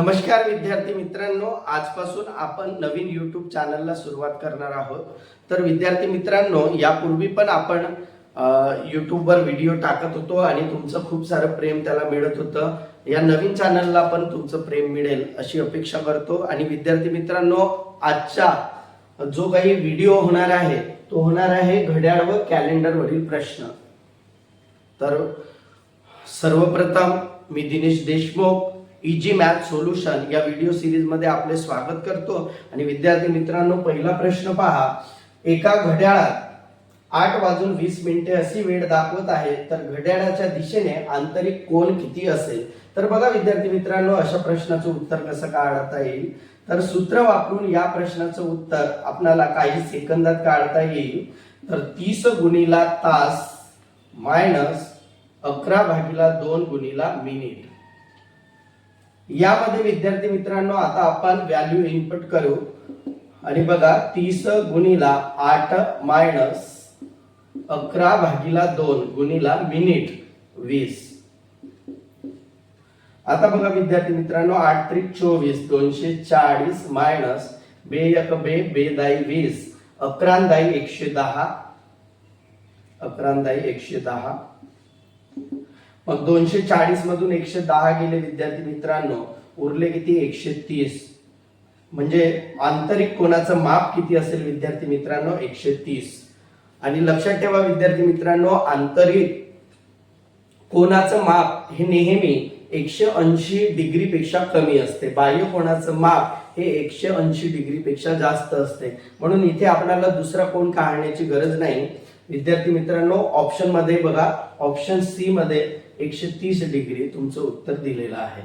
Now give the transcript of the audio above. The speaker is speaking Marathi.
नमस्कार विद्यार्थी मित्रांनो, आजपासून आपण नवीन YouTube चॅनलला सुरुवात करणार आहोत। तर विद्यार्थी मित्रांनो, यापूर्वी पण आपण YouTube वर व्हिडिओ टाकत होतो आणि तुमचं खूप सारं प्रेम त्याला मिळत होतं। या नवीन चॅनलला पण तुमचं प्रेम मिळेल अशी अपेक्षा करतो। आणि विद्यार्थी मित्रांनो, आजचा जो काही व्हिडिओ होणार आहे तो होणार आहे घड्याळ व कॅलेंडर वरील प्रश्न। तर सर्वप्रथम मी Dinesh Deshmukh easy math solution या व्हिडिओ सिरीज मध्ये आपले स्वागत करतो। आणि विद्यार्थी मित्रांनो, पहिला प्रश्न पहा, एका घड्याळात 8:20 अशी वेळ दाखवत आहे, तर घड्याळाच्या दिशेने आंतरिक कोन किती असेल? तर बघा विद्यार्थी मित्रांनो, अशा प्रश्नाचं उत्तर कसं काढता येईल? तर सूत्र वापरून या प्रश्नाचं उत्तर आपल्याला काही सेकंदात काढता येईल। तर 30 गुणिला तास मायनस 11/2 गुणिला मिनिट। यामध्ये विद्यार्थी मित्रांनो आता आपण व्हॅल्यू इनपुट करू आणि बघा 30 गुणिला 8 मायनस 11/2 गुणिला मिनिट 20। आता बघा विद्यार्थी मित्रांनो, 8 त्रिक 24, 240 मायनस 2 1 2 2 दाई 20, 11 दाई 110, 11 दाई 110। मग 240 मधून 110 गेले विद्यार्थी मित्रांनो, उरले किती? 130। म्हणजे आंतरिक कोनाचं माप किती असेल विद्यार्थी मित्रांनो? 130। आणि लक्षात ठेवा विद्यार्थी मित्रांनो, आंतरिक कोनाचं माप हे नेहमी 180 डिग्री पेक्षा कमी असते। बाह्य कोनाचं माप हे 180 डिग्री पेक्षा जास्त असते। म्हणून इथे आपल्याला दुसरा कोन काढण्याची गरज नाही। विद्यार्थी मित्रांनो, ऑप्शन मध्ये बघा, ऑप्शन सी मध्ये 130 डिग्री तुमचं उत्तर दिलेलं आहे।